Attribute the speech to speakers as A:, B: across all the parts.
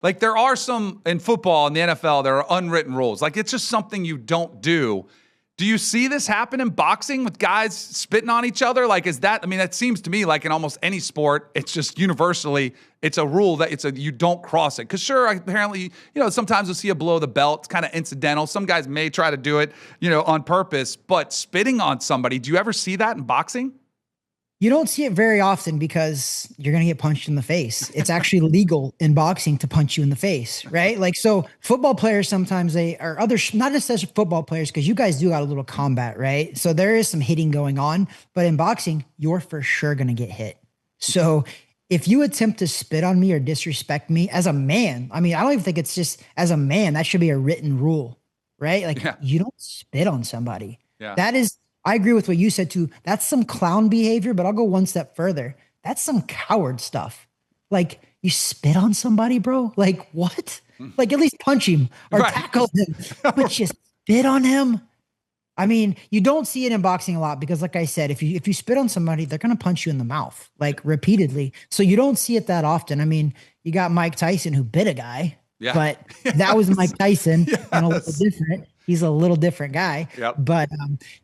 A: Like there are some in football in the NFL, there are unwritten rules. Like it's just something you don't do. Do you see this happen in boxing with guys spitting on each other? Like, is that, I mean, that seems to me like in almost any sport, it's just universally, it's a rule that you don't cross it. Because sure, apparently, sometimes you'll see a below the belt. It's kind of incidental. Some guys may try to do it, on purpose. But spitting on somebody, do you ever see that in boxing?
B: You don't see it very often because you're going to get punched in the face. It's actually legal in boxing to punch you in the face, right? Like, so football players sometimes not necessarily football players, because you guys do got a little combat, right? So there is some hitting going on, but in boxing, you're for sure going to get hit. So if you attempt to spit on me or disrespect me as a man, I mean, I don't even think it's just as a man, that should be a written rule, right? Like you don't spit on somebody.
A: Yeah.
B: I agree with what you said too. That's some clown behavior, but I'll go one step further. That's some coward stuff. Like you spit on somebody, bro. Like what? Like at least punch him or tackle him, but you spit on him. I mean, you don't see it in boxing a lot because like I said, if you spit on somebody, they're going to punch you in the mouth like repeatedly. So you don't see it that often. I mean, you got Mike Tyson who bit a guy, but that was Mike Tyson and a little different. He's a little different guy, but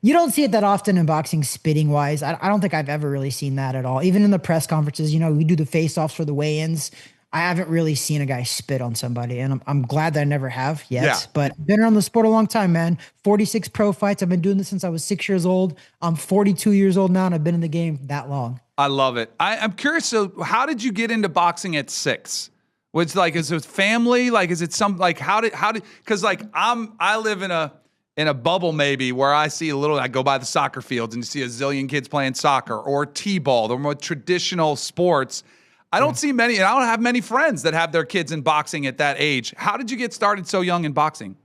B: you don't see it that often in boxing spitting wise. I don't think I've ever really seen that at all. Even in the press conferences, we do the face-offs for the weigh-ins. I haven't really seen a guy spit on somebody, and I'm glad that I never have yet, but I've been around the sport a long time, man. 46 pro fights. I've been doing this since I was 6 years old. I'm 42 years old now, and I've been in the game that long.
A: I love it. I'm curious. So how did you get into boxing at 6? Was like, is it family? Like, is it some, like, how did, cause like I live in a bubble maybe where I see I go by the soccer fields and you see a zillion kids playing soccer or t-ball, the more traditional sports. I don't see many, and I don't have many friends that have their kids in boxing at that age. How did you get started so young in boxing?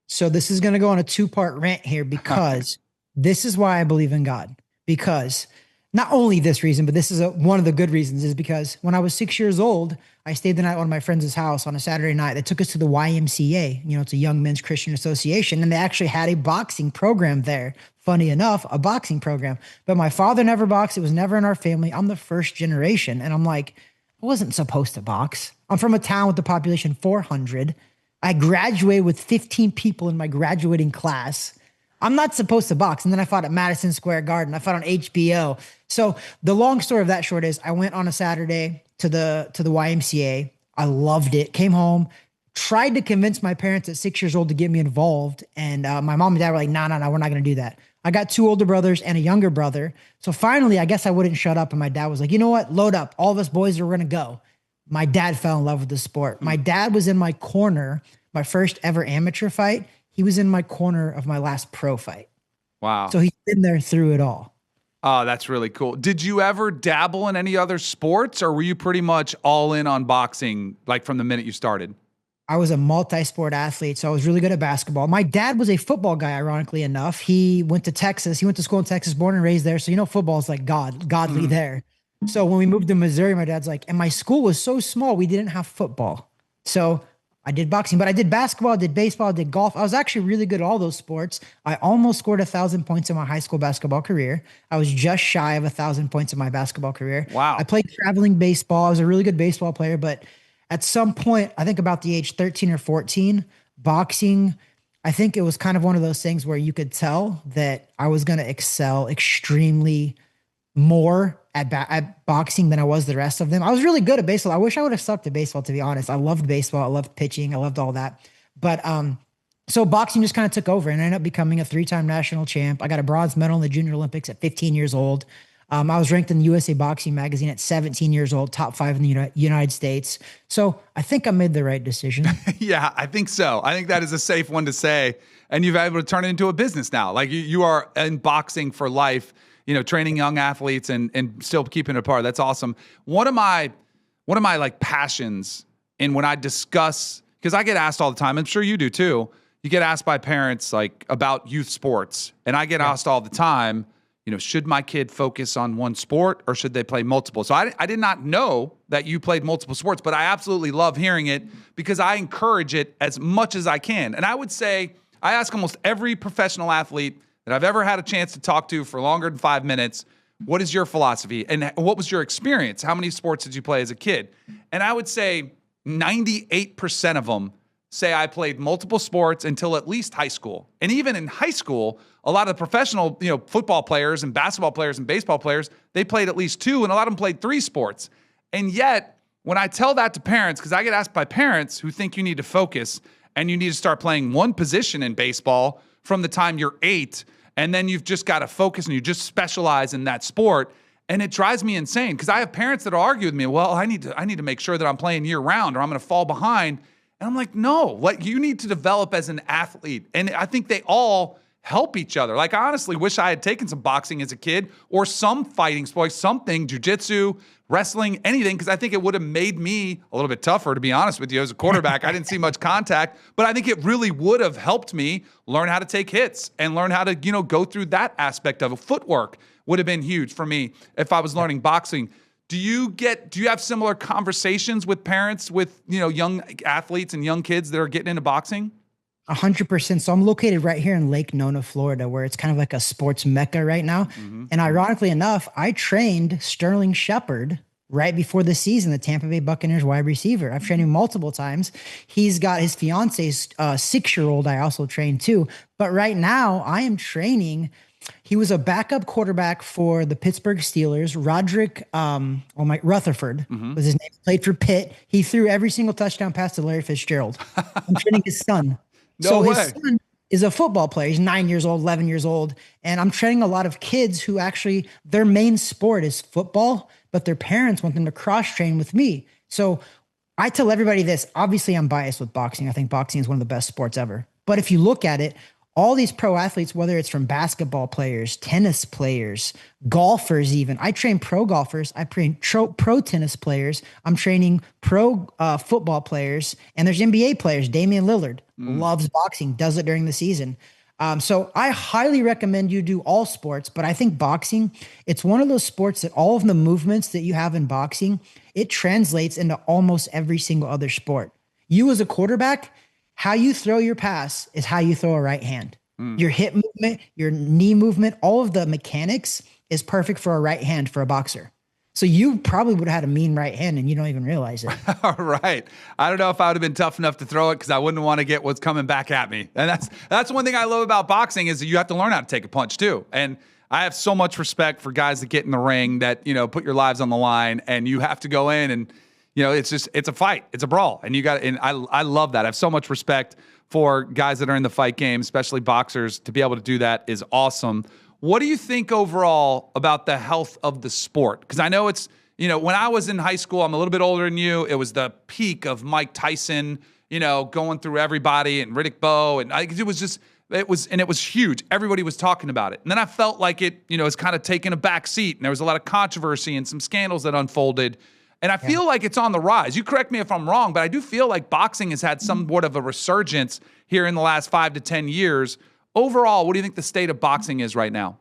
B: So this is going to go on a 2-part rant here because this is why I believe in God. Because not only this reason, but this is one of the good reasons is because when I was 6 years old, I stayed the night at one of my friends' house on a Saturday night. They took us to the YMCA. It's a Young Men's Christian Association, and they actually had a boxing program there. Funny enough, a boxing program. But my father never boxed. It was never in our family. I'm the first generation. And I'm like, I wasn't supposed to box. I'm from a town with the population 400. I graduated with 15 people in my graduating class. I'm not supposed to box. And then I fought at Madison Square Garden. I fought on HBO. So the long story of that short is I went on a Saturday to the YMCA. I loved it. Came home, tried to convince my parents at 6 years old to get me involved. And my mom and dad were like, no, we're not going to do that. I got 2 older brothers and a younger brother. So finally, I guess I wouldn't shut up. And my dad was like, you know what? Load up. All of us boys are going to go. My dad fell in love with the sport. My dad was in my corner, my first ever amateur fight. He was in my corner of my last pro fight.
A: Wow.
B: So he's been there through it all.
A: Oh, that's really cool. Did you ever dabble in any other sports, or were you pretty much all in on boxing, like from the minute you started?
B: I was a multi-sport athlete, so I was really good at basketball. My dad was a football guy, ironically enough. He went to Texas. He went to school in Texas, born and raised there. So, football is like godly there. So when we moved to Missouri, my dad's like, and my school was so small, we didn't have football. So I did boxing, but I did basketball, I did baseball, I did golf. I was actually really good at all those sports. I almost scored 1,000 points in my high school basketball career. I was just shy of 1,000 points in my basketball career.
A: Wow.
B: I played traveling baseball. I was a really good baseball player, but at some point, I think about the age 13 or 14, boxing, I think it was kind of one of those things where you could tell that I was going to excel extremely more at boxing than I was the rest of them. I was really good at baseball. I wish I would have stuck to baseball, to be honest. I loved baseball. I loved pitching. I loved all that. But so boxing just kind of took over and I ended up becoming a 3-time national champ. I got a bronze medal in the Junior Olympics at 15 years old. I was ranked in the USA Boxing magazine at 17 years old, top 5 in the United States. So I think I made the right decision.
A: Yeah, I think so. I think that is a safe one to say. And you've been able to turn it into a business now. Like you are in boxing for life, training young athletes and still keeping it apart. That's awesome. One of my like passions, and when I discuss, because I get asked all the time, I'm sure you do too. You get asked by parents like about youth sports, and I get asked all the time, should my kid focus on one sport or should they play multiple? So I did not know that you played multiple sports, but I absolutely love hearing it because I encourage it as much as I can. And I would say I ask almost every professional athlete that I've ever had a chance to talk to for longer than 5 minutes, what is your philosophy? And what was your experience? How many sports did you play as a kid? And I would say 98% of them say I played multiple sports until at least high school. And even in high school, a lot of professional, football players and basketball players and baseball players, they played at least 2, and a lot of them played 3 sports. And yet, when I tell that to parents, because I get asked by parents who think you need to focus and you need to start playing one position in baseball from the time you're 8, and then you've just got to focus and you just specialize in that sport. And it drives me insane because I have parents that argue with me, well, I need to make sure that I'm playing year round or I'm going to fall behind. And I'm like, no, you need to develop as an athlete. And I think they all help each other. Like, I honestly wish I had taken some boxing as a kid or some fighting sports, something, jiu-jitsu, wrestling, anything, because I think it would have made me a little bit tougher, to be honest with you. As a quarterback, I didn't see much contact, but I think it really would have helped me learn how to take hits and learn how to, go through that aspect of it. Footwork would have been huge for me if I was learning boxing. Do you have similar conversations with parents with, young athletes and young kids that are getting into boxing?
B: 100%. So I'm located right here in Lake Nona, Florida, where it's kind of like a sports mecca right now. Mm-hmm. And ironically enough, I trained Sterling Shepard right before the season, the Tampa Bay Buccaneers wide receiver. I've trained him multiple times. He's got his fiance's 6-year-old I also trained too. But right now I am training. He was a backup quarterback for the Pittsburgh Steelers. Roderick Rutherford was his name. Played for Pitt. He threw every single touchdown pass to Larry Fitzgerald. I'm training his son. His son is a football player. He's 9 years old, 11 years old. And I'm training a lot of kids who actually, their main sport is football, but their parents want them to cross-train with me. So I tell everybody this. Obviously, I'm biased with boxing. I think boxing is one of the best sports ever. But if you look at it, all these pro athletes, whether it's from basketball players, tennis players, golfers even. I train pro golfers. I train pro tennis players. I'm training pro football players. And there's NBA players. Damian Lillard loves boxing, does it during the season. So I highly recommend you do all sports. But I think boxing, it's one of those sports that all of the movements that you have in boxing, it translates into almost every single other sport. You as a quarterback, how you throw your pass is how you throw a right hand. Your hip movement, your knee movement, all of the mechanics is perfect for a right hand for a boxer. So you probably would have had a mean right hand and you don't even realize it.
A: All right. I don't know if I would have been tough enough to throw it because I wouldn't want to get what's coming back at me. And that's one thing I love about boxing is that you have to learn how to take a punch too. And I have so much respect for guys that get in the ring that, put your lives on the line and you have to go in and it's a fight. It's a brawl. And I love that. I have so much respect for guys that are in the fight game, especially boxers. To be able to do that is awesome. What do you think overall about the health of the sport? Because I know it's, when I was in high school, I'm a little bit older than you. It was the peak of Mike Tyson, going through everybody and Riddick Bowe. And it was huge. Everybody was talking about it. And then I felt like it, was kind of taking a back seat and there was a lot of controversy and some scandals that unfolded. And I feel like it's on the rise. You correct me if I'm wrong, but I do feel like boxing has had somewhat of a resurgence here in the last 5 to 10 years. Overall, what do you think the state of boxing is right now?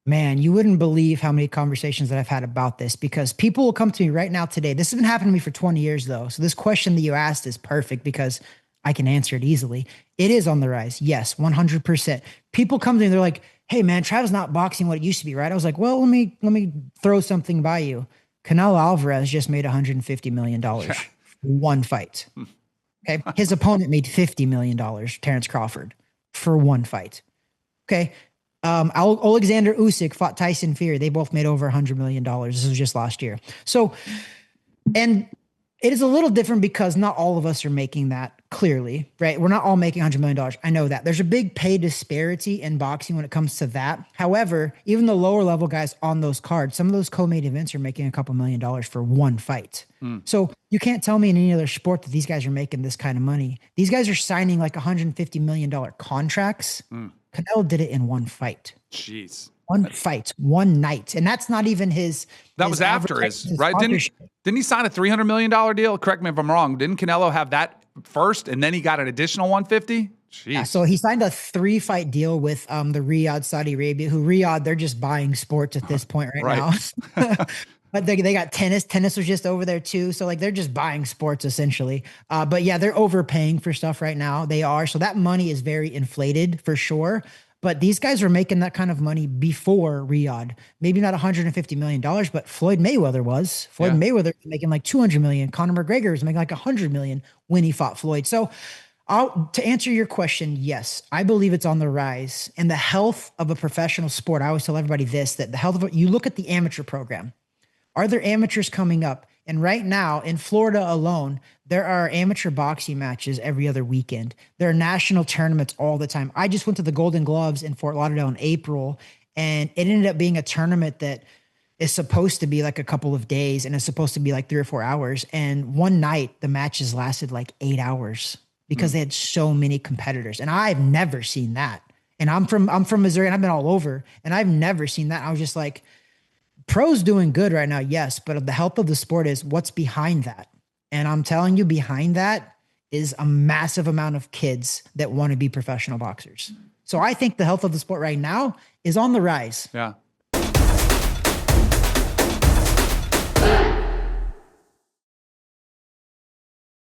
B: Man, you wouldn't believe how many conversations that I've had about this because people will come to me right now today. This has been happening to me for 20 years though. So this question that you asked is perfect because I can answer it easily. It is on the rise. Yes, 100%. People come to me, they're like, hey man, Travis not boxing what it used to be, right? I was like, well, let me throw something by you. Canelo Alvarez just made $150 million for one fight. Okay. His opponent made $50 million, Terrence Crawford, for one fight. Okay. Alexander Usyk fought Tyson Fury. They both made over $100 million. This was just last year. So, and it is a little different because not all of us are making that clearly, right? We're not all making $100 million. I know that. There's a big pay disparity in boxing when it comes to that. However, even the lower level guys on those cards, some of those co-main events are making a couple $1 million for one fight. So you can't tell me in any other sport that these guys are making this kind of money. These guys are signing like $150 million contracts. Canelo did it in one fight.
A: Jeez.
B: One fight, one night. And that's not even his. That
A: was after his, right? Didn't he sign a $300 million deal? Correct me if I'm wrong. Didn't Canelo have that first and then he got an additional 150? Jeez.
B: Yeah, so he signed a 3-fight deal with the Riyadh, Saudi Arabia, who Riyadh, they're just buying sports at this point right now. But they got tennis. Tennis was just over there too. So like they're just buying sports essentially. But yeah, they're overpaying for stuff right now. They are. So that money is very inflated for sure. But these guys were making that kind of money before Riyadh. Maybe not $150 million, but Floyd Mayweather was. Floyd Mayweather was making like 200 million. Conor McGregor was making like 100 million when he fought Floyd. So to answer your question, yes, I believe it's on the rise. And the health of a professional sport, I always tell everybody this, that the health of you look at the amateur program. Are there amateurs coming up? And right now in Florida alone, there are amateur boxing matches every other weekend. There are national tournaments all the time. I just went to the Golden Gloves in Fort Lauderdale in April, and it ended up being a tournament that is supposed to be like a couple of days, and it's supposed to be like 3 or 4 hours. And one night the matches lasted like 8 hours because they had so many competitors. And I've never seen that. And I'm from Missouri, and I've been all over, and I've never seen that. I was just like, pros doing good right now, yes, but the health of the sport is what's behind that. And I'm telling you, behind that is a massive amount of kids that want to be professional boxers. So I think the health of the sport right now is on the rise.
A: Yeah.